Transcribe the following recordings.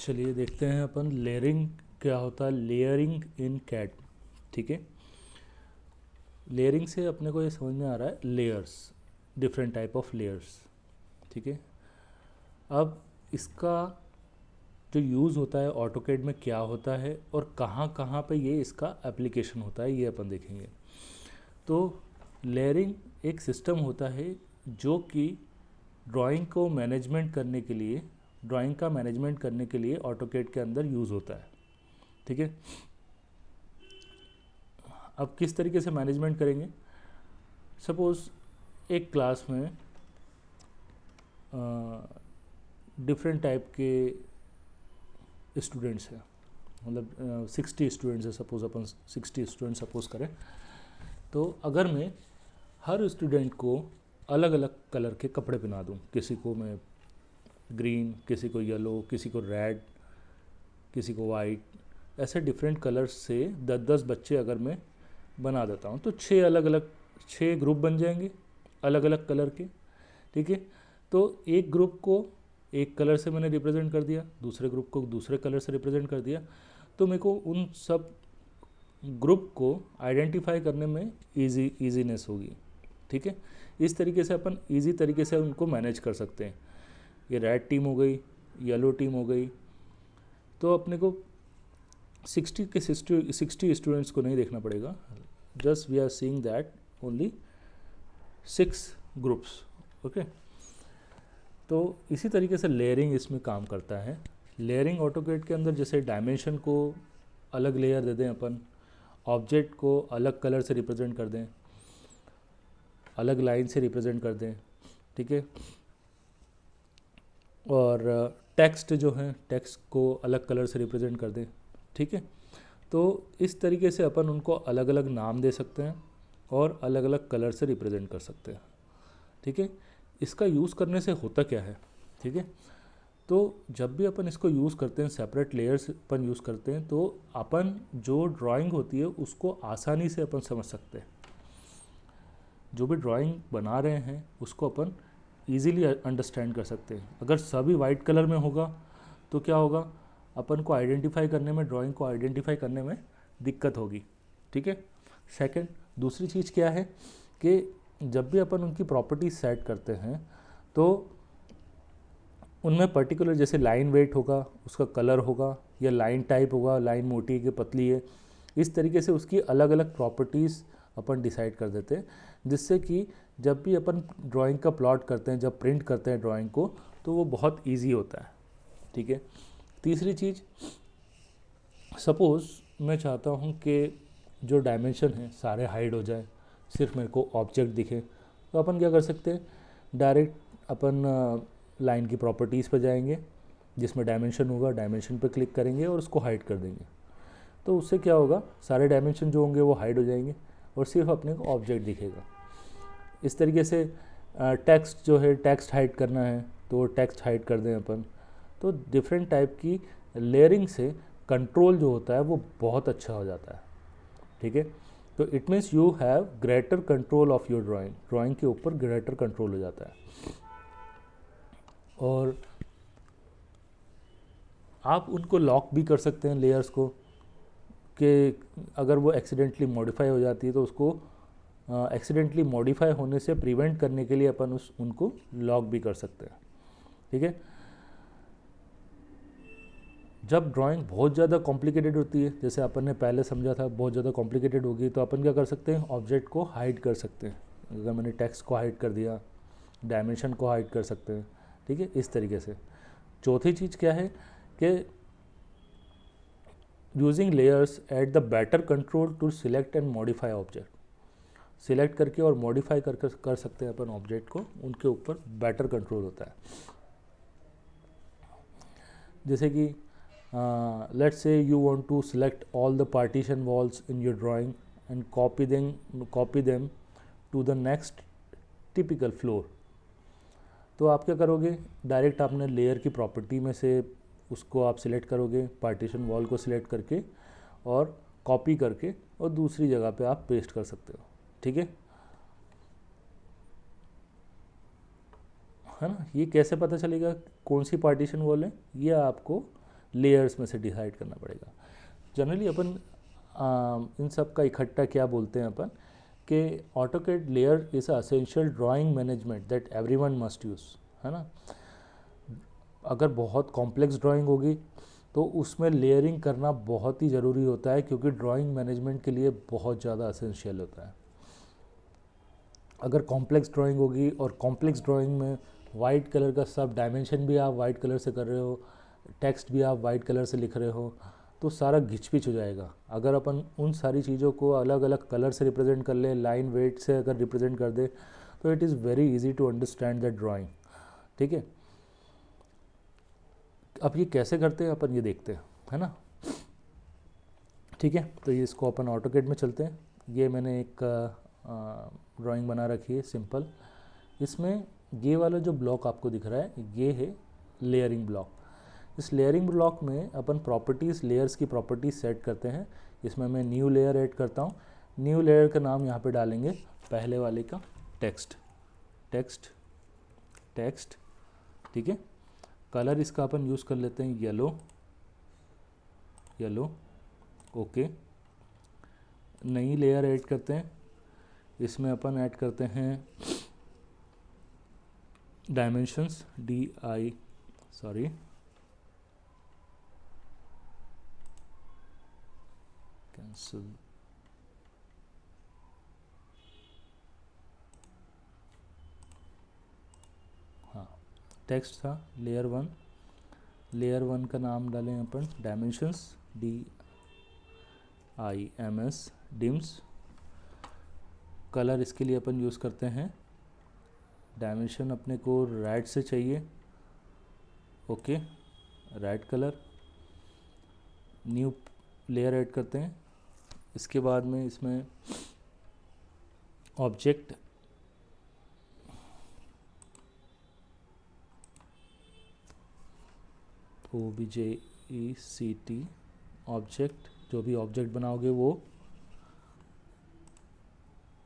चलिए देखते हैं अपन लेयरिंग क्या होता है। लेयरिंग इन कैड, ठीक है। लेयरिंग से अपने को ये समझ में आ रहा है layers, different type of layers, ठीक है। अब इसका जो यूज़ होता है ऑटोकैड में क्या होता है और कहाँ कहाँ पे ये इसका एप्लीकेशन होता है, ये अपन देखेंगे। तो लेयरिंग एक सिस्टम होता है जो कि ड्राइंग को मैनेजमेंट करने के लिए, ड्राइंग का मैनेजमेंट करने के लिए ऑटोकैड के अंदर यूज़ होता है, ठीक है। अब किस तरीके से मैनेजमेंट करेंगे। सपोज़ एक क्लास में डिफरेंट टाइप के स्टूडेंट्स हैं, मतलब 60 स्टूडेंट्स है, सपोज़ अपन 60 स्टूडेंट सपोज़ करें। तो अगर मैं हर स्टूडेंट को अलग अलग कलर के कपड़े पहना दूँ, किसी को मैं ग्रीन, किसी को येलो, किसी को रेड, किसी को वाइट, ऐसे डिफरेंट कलर्स से 10-10 बच्चे अगर मैं बना देता हूँ तो 6 ग्रुप बन जाएंगे अलग अलग कलर के, ठीक है। तो एक ग्रुप को एक कलर से मैंने रिप्रेजेंट कर दिया, दूसरे ग्रुप को दूसरे कलर से रिप्रेजेंट कर दिया, तो मेरे को उन सब ग्रुप को आइडेंटिफाई करने में ईजीनेस होगी, ठीक है। इस तरीके से अपन ईजी तरीके से उनको मैनेज कर सकते हैं। ये रेड टीम हो गई, येलो टीम हो गई, तो अपने को 60 स्टूडेंट्स को नहीं देखना पड़ेगा, just we are seeing that only 6 groups, okay. तो इसी तरीके से लेयरिंग इसमें काम करता है। लेयरिंग ऑटोकैड के अंदर जैसे डायमेंशन को अलग लेयर दे दें अपन, ऑब्जेक्ट को अलग कलर से रिप्रेजेंट कर दें, अलग लाइन से रिप्रेजेंट कर दें, ठीक है। और टेक्स्ट जो है, टेक्स्ट को अलग कलर से रिप्रेजेंट कर दें, ठीक है। तो इस तरीके से अपन उनको अलग अलग नाम दे सकते हैं और अलग अलग कलर से रिप्रेजेंट कर सकते हैं, ठीक है। इसका यूज़ करने से होता क्या है, ठीक है। तो जब भी अपन इसको यूज़ करते हैं, सेपरेट लेयर्स अपन यूज़ करते हैं, तो अपन जो ड्राइंग होती है उसको आसानी से अपन समझ सकते हैं। जो भी ड्राइंग बना रहे हैं उसको अपन ईज़िली अंडरस्टैंड कर सकते हैं। अगर सभी वाइट कलर में होगा तो क्या होगा, अपन को आइडेंटिफाई करने में, ड्राइंग को आइडेंटिफाई करने में दिक्कत होगी, ठीक है। सेकंड, दूसरी चीज़ क्या है कि जब भी अपन उनकी प्रॉपर्टीज सेट करते हैं तो उनमें पर्टिकुलर जैसे लाइन वेट होगा, उसका कलर होगा, या लाइन टाइप होगा, लाइन मोटी है कि पतली है, इस तरीके से उसकी अलग अलग प्रॉपर्टीज़ अपन डिसाइड कर देते हैं, जिससे कि जब भी अपन ड्राइंग का प्लॉट करते हैं, जब प्रिंट करते हैं ड्राइंग को, तो वो बहुत ईजी होता है, ठीक है। तीसरी चीज़, सपोज़ मैं चाहता हूँ कि जो डायमेंशन है सारे हाइड हो जाए, सिर्फ मेरे को ऑब्जेक्ट दिखे, तो अपन क्या कर सकते हैं, डायरेक्ट अपन लाइन की प्रॉपर्टीज़ पर जाएंगे, जिसमें डायमेंशन होगा, डायमेंशन पर क्लिक करेंगे और उसको हाइड कर देंगे। तो उससे क्या होगा, सारे डायमेंशन जो होंगे वो हाइड हो जाएंगे और सिर्फ अपने को ऑब्जेक्ट दिखेगा। इस तरीके से टेक्स्ट जो है, टेक्स्ट हाइड करना है तो टेक्स्ट हाइड कर दें अपन। तो डिफरेंट टाइप की लेयरिंग से कंट्रोल जो होता है वो बहुत अच्छा हो जाता है, ठीक है। तो it means you have greater control of your drawing, drawing के ऊपर ग्रेटर कंट्रोल हो जाता है। और आप उनको लॉक भी कर सकते हैं लेयर्स को, कि अगर वो एक्सीडेंटली मॉडिफाई हो जाती है तो उसको एक्सीडेंटली मॉडिफाई होने से प्रिवेंट करने के लिए अपन उनको लॉक भी कर सकते हैं, ठीक है। जब ड्राइंग बहुत ज़्यादा कॉम्प्लिकेटेड होती है, जैसे अपन ने पहले समझा था, बहुत ज़्यादा कॉम्प्लिकेटेड होगी, तो अपन क्या कर सकते हैं, ऑब्जेक्ट को हाइड कर सकते हैं। अगर मैंने टेक्स्ट को हाइड कर दिया, डायमेंशन को हाइड कर सकते हैं, ठीक है, इस तरीके से। चौथी चीज़ क्या है कि using layers at the better control to select and modify object, select करके और मॉडिफाई कर सकते हैं अपन ऑब्जेक्ट को, उनके ऊपर बेटर कंट्रोल होता है। जैसे कि let's say you want to select all the partition walls in your drawing and copy them to the next typical floor। तो आप क्या करोगे, डायरेक्ट आपने लेयर की प्रॉपर्टी में से उसको आप सिलेक्ट करोगे, पार्टीशन वॉल को सिलेक्ट करके और कॉपी करके और दूसरी जगह पे आप पेस्ट कर सकते हो, ठीक है ना। ये कैसे पता चलेगा कौन सी पार्टीशन वॉल है, ये आपको लेयर्स में से डिसाइड करना पड़ेगा। जनरली अपन इन सब का इकट्ठा क्या बोलते हैं अपन कि AutoCAD layer is a essential drawing management that everyone must use, है ना। अगर बहुत कॉम्प्लेक्स ड्राइंग होगी तो उसमें लेयरिंग करना बहुत ही ज़रूरी होता है, क्योंकि ड्राइंग मैनेजमेंट के लिए बहुत ज़्यादा एसेंशियल होता है। अगर कॉम्प्लेक्स ड्राइंग होगी और कॉम्प्लेक्स ड्राइंग में वाइट कलर का सब डायमेंशन भी आप वाइट कलर से कर रहे हो, टेक्स्ट भी आप वाइट कलर से लिख रहे हो, तो सारा घिच-पिच हो जाएगा। अगर अपन उन सारी चीज़ों को अलग अलग कलर से रिप्रेजेंट कर ले, लाइन वेट से अगर रिप्रेजेंट कर दे, तो it is very easy to understand that drawing. ठीक है, अब ये कैसे करते हैं अपन ये देखते हैं, है ना। ठीक है, तो ये इसको अपन ऑटोकैड में चलते हैं। ये मैंने एक ड्राइंग बना रखी है सिंपल। इसमें ये वाला जो ब्लॉक आपको दिख रहा है ये है लेयरिंग ब्लॉक। इस लेयरिंग ब्लॉक में अपन प्रॉपर्टीज़, लेयर्स की प्रॉपर्टीज़ सेट करते हैं। इसमें मैं न्यू लेयर ऐड करता हूँ। न्यू लेयर का नाम यहाँ पे डालेंगे पहले वाले का टेक्स्ट, टेक्स्ट, टेक्स्ट। ठीक है, कलर इसका अपन यूज़ कर लेते हैं येलो, येलो। ओके, नई लेयर ऐड करते हैं। इसमें अपन ऐड करते हैं डायमेंशंस, कैंसिल, हाँ, टेक्स्ट था लेयर वन। लेयर वन का नाम डालें अपन डायमेंशंस, DIMS, डिम्स। कलर इसके लिए अपन यूज़ करते हैं, डायमेंशन अपने को रेड से चाहिए। Okay, red colour. New layer add करते हैं। इसके बाद में इसमें ऑब्जेक्ट, OBJECT, ऑब्जेक्ट। जो भी ऑब्जेक्ट बनाओगे वो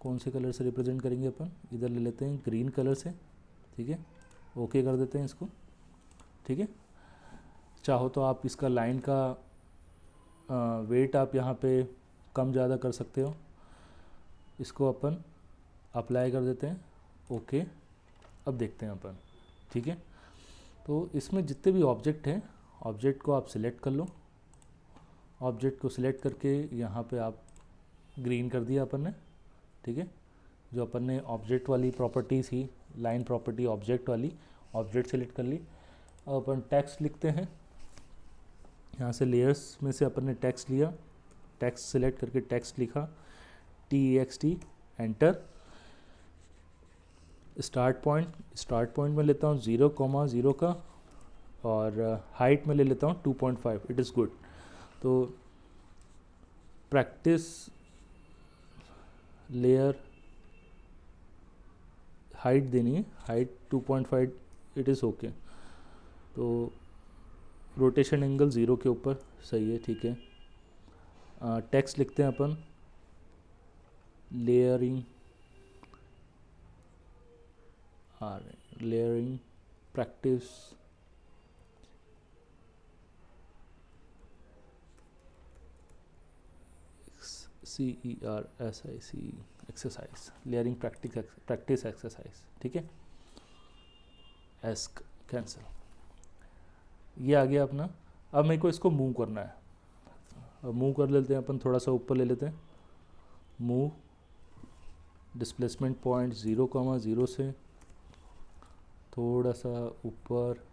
कौन से कलर से रिप्रेजेंट करेंगे अपन, इधर ले लेते हैं ग्रीन कलर से। ठीक है, ओके कर देते हैं इसको। ठीक है, चाहो तो आप इसका लाइन का वेट आप यहाँ पे कम ज़्यादा कर सकते हो। इसको अपन अप्लाई कर देते हैं। ओके, अब देखते हैं अपन। ठीक है, तो इसमें जितने भी ऑब्जेक्ट हैं, ऑब्जेक्ट को आप सिलेक्ट कर लो। ऑब्जेक्ट को सिलेक्ट करके यहाँ पे आप ग्रीन कर दिया अपन ने। ठीक है, जो अपन ने ऑब्जेक्ट वाली प्रॉपर्टी थी, लाइन प्रॉपर्टी ऑब्जेक्ट वाली, ऑब्जेक्ट सेलेक्ट कर ली। अब अपन टेक्स्ट लिखते हैं। यहाँ से लेयर्स में से अपन ने टेक्स्ट लिया, टेक्स्ट सिलेक्ट करके टेक्स्ट लिखा, TEXT, एंटर। स्टार्ट पॉइंट में लेता हूँ 0,0 का, और हाइट में ले लेता हूँ 2.5। It is good. तो प्रैक्टिस लेयर हाइट देनी है, हाइट 2.5, इट इज़ ओके। तो रोटेशन एंगल 0 के ऊपर सही है। ठीक है, टेक्स्ट लिखते हैं अपन, layering practice CERSICE, exercise, layering practice exercise. ठीक है, एस्क, कैंसिल, ये आ गया अपना। अब मेरे को इसको मूव करना है। अब मूव कर लेते हैं अपन, थोड़ा सा ऊपर ले लेते हैं। मूव, डिस्प्लेसमेंट पॉइंट 0,0 से थोड़ा सा ऊपर,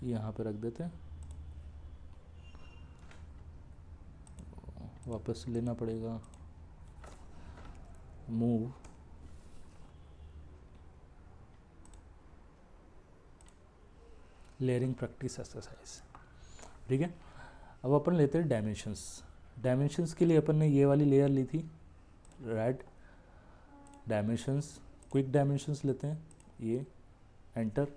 यहाँ पे रख देते हैं। वापस लेना पड़ेगा। Move, layering practice exercise. ठीक है, अब अपन लेते हैं डायमेंशंस। डायमेंशंस के लिए अपन ने ये वाली लेयर ली थी रेड, डायमेंशंस, क्विक डायमेंशंस लेते हैं ये, एंटर।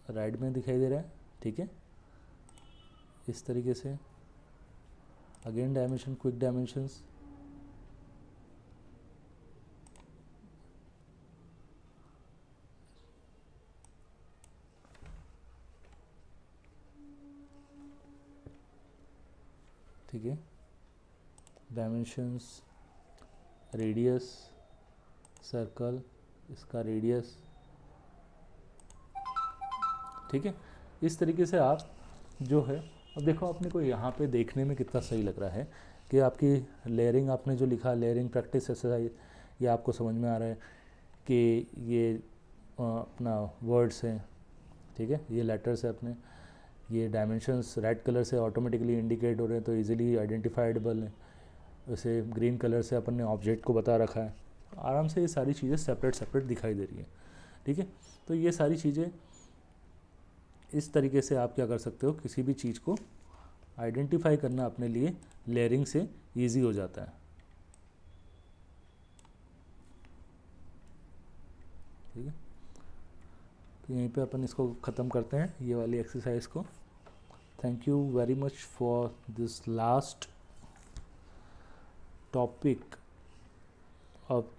रेड में दिखाई दे रहा है। ठीक है, इस तरीके से अगेन डायमेंशन, क्विक डायमेंशंस, ठीक है, डायमेंशंस, रेडियस, सर्कल, इसका रेडियस, ठीक है। इस तरीके से आप जो है, अब देखो अपने को यहाँ पे देखने में कितना सही लग रहा है कि आपकी लेयरिंग, आपने जो लिखा लेयरिंग प्रैक्टिस एक्सरसाइज, ये आपको समझ में आ रहा है कि ये अपना वर्ड्स हैं, ठीक है, ये लेटर्स है अपने, ये डायमेंशंस रेड कलर से ऑटोमेटिकली इंडिकेट हो रहे हैं तो इजीली आइडेंटिफाइडेबल हैं। वैसे ग्रीन कलर से अपन ने ऑब्जेक्ट को बता रखा है, आराम से ये सारी चीज़ें सेपरेट सेपरेट दिखाई दे रही है, ठीक है। तो ये सारी चीज़ें इस तरीके से आप क्या कर सकते हो, किसी भी चीज़ को आइडेंटिफाई करना अपने लिए लेयरिंग से इजी हो जाता है, ठीक है। तो यहीं पे अपन इसको ख़त्म करते हैं, ये वाली एक्सरसाइज को। Thank you very much for this last topic of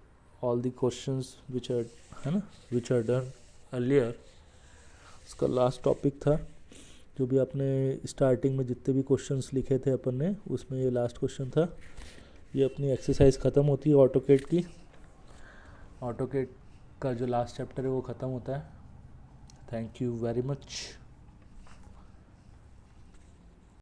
all the questions which are, है ना, विच आर डन अर्लियर। इसका लास्ट टॉपिक था, जो भी आपने स्टार्टिंग में जितने भी क्वेश्चंस लिखे थे अपन ने, उसमें ये लास्ट क्वेश्चन था। ये अपनी एक्सरसाइज ख़त्म होती है ऑटोकेड की, ऑटोकेड का जो लास्ट चैप्टर है वो ख़त्म होता है। Thank you very much.